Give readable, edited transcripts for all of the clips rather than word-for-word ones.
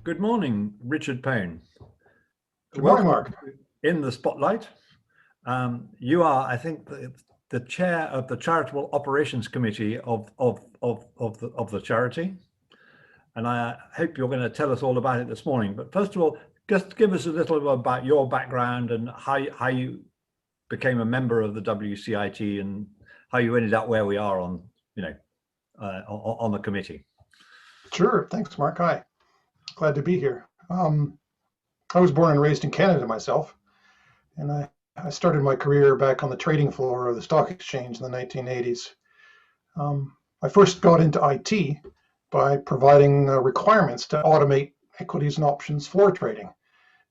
Good morning, Richard Pone. Good morning, Welcome Mark. in the spotlight. You are, I think, the chair of the Charitable Operations Committee of the charity, and I hope you're going to tell us all about it this morning. But first of all, just give us a little about your background and how you became a member of the WCIT and how you ended up where we are on the committee. Sure. Thanks, Mark. Hi. Glad to be here. I was born and raised in Canada myself, and I started my career back on the trading floor of the stock exchange in the 1980s. I first got into IT by providing requirements to automate equities and options floor trading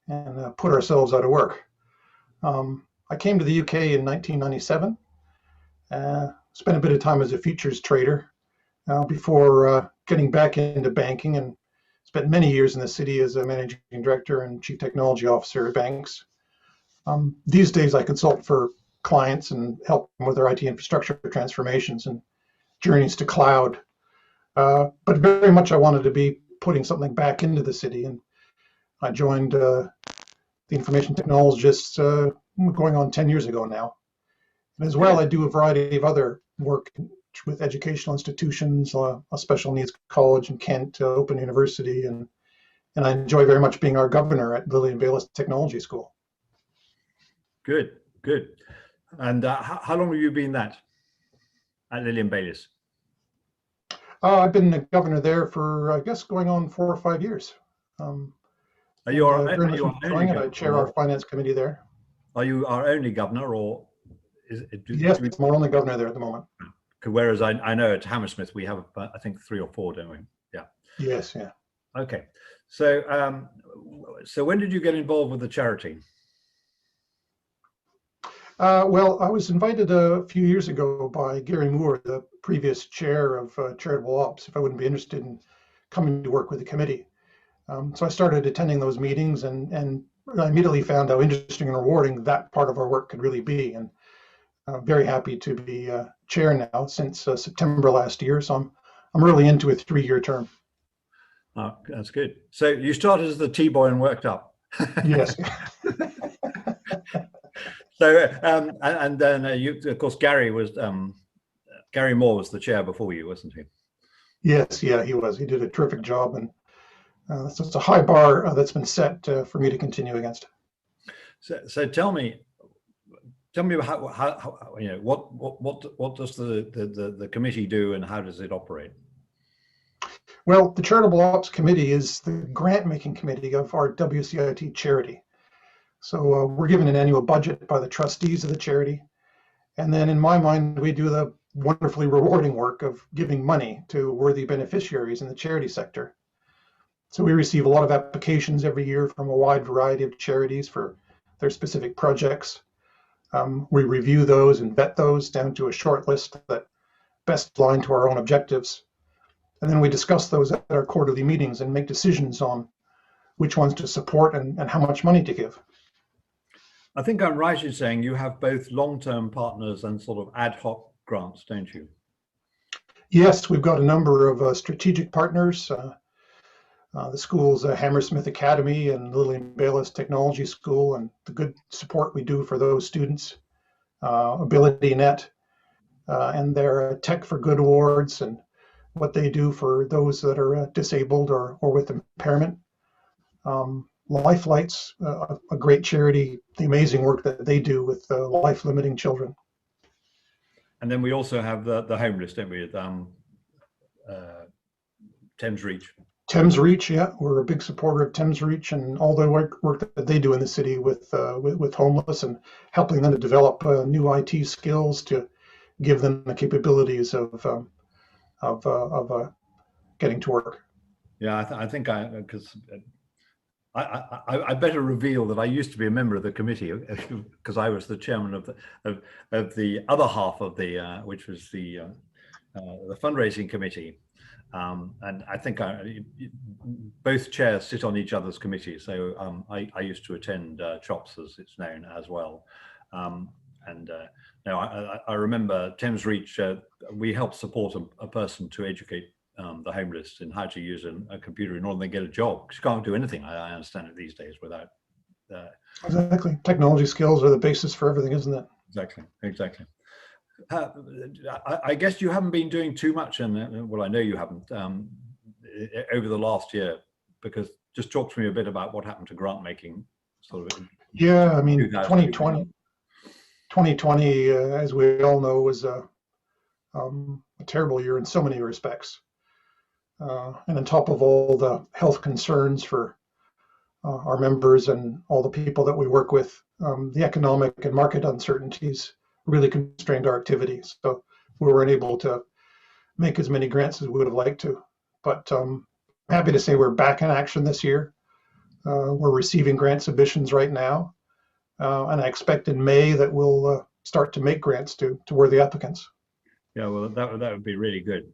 and put ourselves out of work. I came to the UK in 1997, spent a bit of time as a futures trader before getting back into banking, and spent many years in the city as a managing director and chief technology officer at banks. These days I consult for clients and help them with their IT infrastructure transformations and journeys to cloud. But very much I wanted to be putting something back into the city, and I joined the information technologists going on 10 years ago now. And as well, I do a variety of other work with educational institutions, a special needs college in Kent, Open University, and I enjoy very much being our governor at Lillian Baylis Technology School. Good, good. And how long have you been that at Lillian Baylis? I've been the governor there for, I guess, going on 4 or 5 years. Are you very much enjoying it. I chair our finance committee there. Are you our only governor, or is it? Yes, I'm our only governor there at the moment. Whereas I know at Hammersmith we have, I think, 3 or 4, don't we? Yeah. Yes, yeah. Okay. So, so when did you get involved with the charity? Well, I was invited a few years ago by Gary Moore, the previous chair of Charitable Ops, if I wouldn't be interested in coming to work with the committee. So I started attending those meetings, and I immediately found how interesting and rewarding that part of our work could really be. And I'm very happy to be chair now since September last year. So I'm really into a 3-year term. Oh, that's good. So you started as the T-boy and worked up. Yes. So and then you, of course, Gary Moore was the chair before you, wasn't he? Yes, yeah, he was. He did a terrific job, and so it's a high bar that's been set for me to continue against. So tell me how what does the committee do, and how does it operate? Well, the Charitable Ops Committee is the grant-making committee of our WCIT charity. So we're given an annual budget by the trustees of the charity. And then in my mind, we do the wonderfully rewarding work of giving money to worthy beneficiaries in the charity sector. So we receive a lot of applications every year from a wide variety of charities for their specific projects. We review those and vet those down to a short list that best align to our own objectives. And then we discuss those at our quarterly meetings and make decisions on which ones to support and how much money to give. I think I'm right in saying you have both long-term partners and sort of ad hoc grants, don't you? Yes, we've got a number of strategic partners. The school's Hammersmith Academy and Lillian Baylis Technology School, and the good support we do for those students, AbilityNet, and their Tech for Good awards, and what they do for those that are disabled or with impairment. Lifelight's a great charity, the amazing work that they do with life-limiting children. And then we also have the homeless, don't we, at Thames Reach. Thames Reach, yeah, we're a big supporter of Thames Reach and all the work that they do in the city with homeless, and helping them to develop new IT skills to give them the capabilities of getting to work. Yeah, I think because I better reveal that I used to be a member of the committee because I was the chairman of the other half of the which was the fundraising committee, and I think both chairs sit on each other's committees. So I used to attend CHOPS, as it's known, as well. Now I remember Thames Reach. We helped support a person to educate the homeless in how to use a computer in order to get a job. Because you can't do anything, I understand it, these days without. Exactly. Technology skills are the basis for everything, isn't it? Exactly, exactly. I guess you haven't been doing too much, and well, I know you haven't, over the last year, because just talk to me a bit about what happened to grant making, sort of. Yeah, I mean, 2020. 2020, as we all know, was a terrible year in so many respects. And on top of all the health concerns for our members and all the people that we work with, the economic and market uncertainties really constrained our activities. So we weren't able to make as many grants as we would have liked to. But I'm happy to say we're back in action this year. We're receiving grant submissions right now. And I expect in May that we'll start to make grants to worthy applicants. Yeah, well, that would be really good.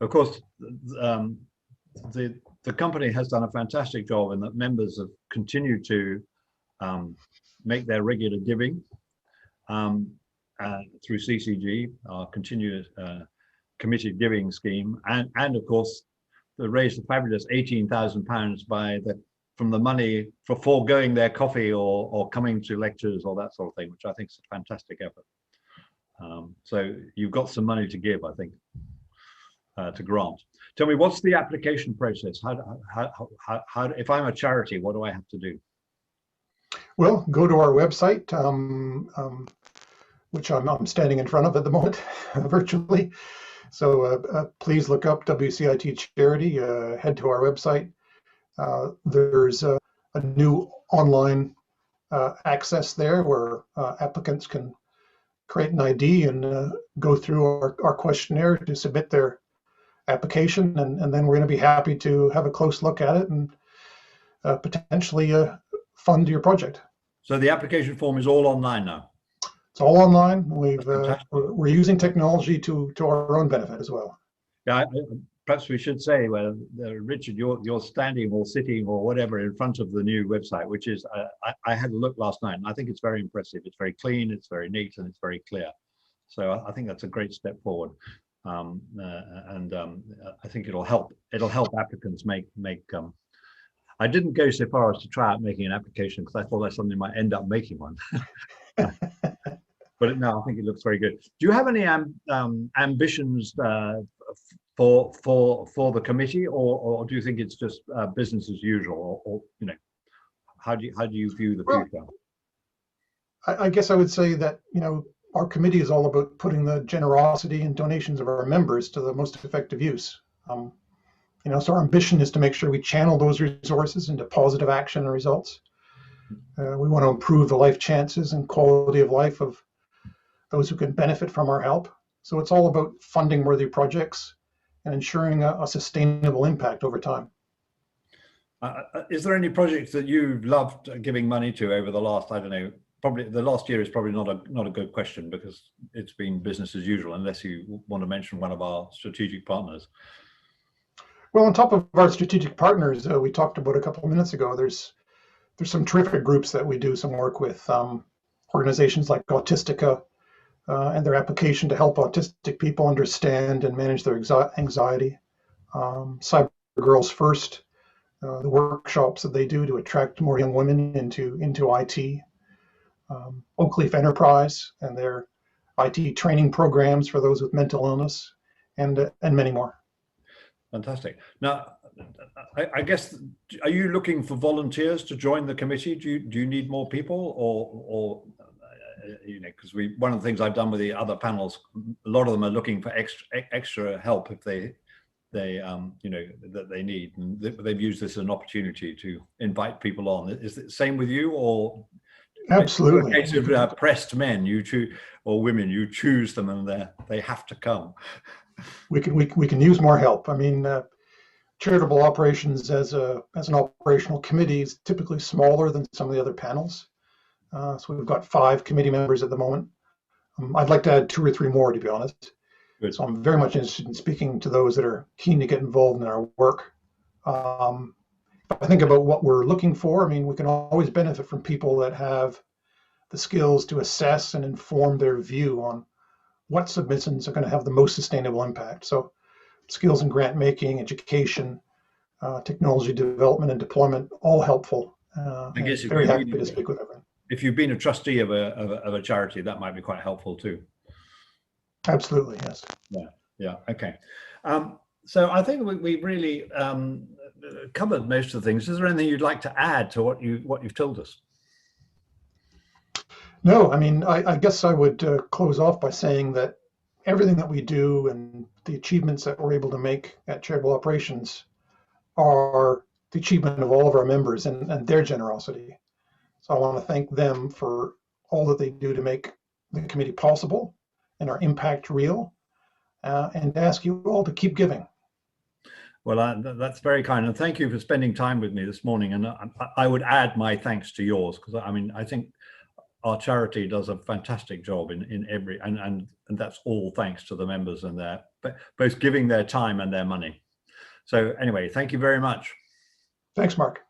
Of course, the company has done a fantastic job, and that members have continued to make their regular giving through CCG, our continuous committed giving scheme, and of course, they raised a fabulous £18,000 from the money for foregoing their coffee or coming to lectures or that sort of thing, which I think is a fantastic effort. So you've got some money to give, I think, to grant. Tell me, what's the application process? How if I'm a charity, what do I have to do? Well, go to our website, which I'm standing in front of at the moment, virtually. So please look up WCIT Charity, head to our website. There's a new online access there where applicants can create an ID and go through our questionnaire to submit their application, and then we're going to be happy to have a close look at it and potentially fund your project. So the application form is all online now? It's all online. We're using technology to our own benefit as well. Yeah, perhaps we should say, well, Richard, you're standing or sitting or whatever in front of the new website, which is, I had a look last night, and I think it's very impressive. It's very clean, it's very neat, and it's very clear. So I think that's a great step forward. I think it'll help applicants make I didn't go so far as to try out making an application, because I thought I suddenly might end up making one. But no, I think it looks very good. Do you have any ambitions for the committee, or do you think it's just business as usual, or you know, how do you view the future? I guess I would say that, you know, our committee is all about putting the generosity and donations of our members to the most effective use. You know, so our ambition is to make sure we channel those resources into positive action and results. We want to improve the life chances and quality of life of those who can benefit from our help. So it's all about funding worthy projects and ensuring a sustainable impact over time. Is there any projects that you've loved giving money to over the last, I don't know, probably the last year is probably not a good question, because it's been business as usual, unless you want to mention one of our strategic partners. Well, on top of our strategic partners, we talked about a couple of minutes ago, there's some terrific groups that we do some work with, organizations like Autistica, and their application to help autistic people understand and manage their anxiety. Cyber Girls First, the workshops that they do to attract more young women into IT. Oakleaf Enterprise and their IT training programs for those with mental illness, and many more. Fantastic. Now, I guess, are you looking for volunteers to join the committee? Do you need more people, or you know, because one of the things I've done with the other panels, a lot of them are looking for extra help if they you know, that they need, and they've used this as an opportunity to invite people on. Is it the same with you, or? Absolutely. In case of pressed men, you choose, or women, you choose them, and they have to come. We can use more help. I mean, charitable operations as an operational committee is typically smaller than some of the other panels. So we've got 5 committee members at the moment. I'd like to add 2 or 3 more, to be honest. Good. So I'm very much interested in speaking to those that are keen to get involved in our work. If I think about what we're looking for, I mean, we can always benefit from people that have the skills to assess and inform their view on what submissions are going to have the most sustainable impact. So skills in grant making, education, technology development and deployment, all helpful. I guess Very happy to speak with everyone. if you've been a trustee of a charity, that might be quite helpful too. Absolutely, yes. Yeah. Okay. So I think we really covered most of the things. Is there anything you'd like to add to what you've told us? No, I mean, I guess I would close off by saying that everything that we do and the achievements that we're able to make at Charitable Operations are the achievement of all of our members and their generosity. So I want to thank them for all that they do to make the committee possible and our impact real, and ask you all to keep giving. Well, that's very kind, and thank you for spending time with me this morning. And I would add my thanks to yours, because I mean, I think our charity does a fantastic job in every, and that's all thanks to the members and their both giving their time and their money. So anyway, thank you very much. Thanks, Mark.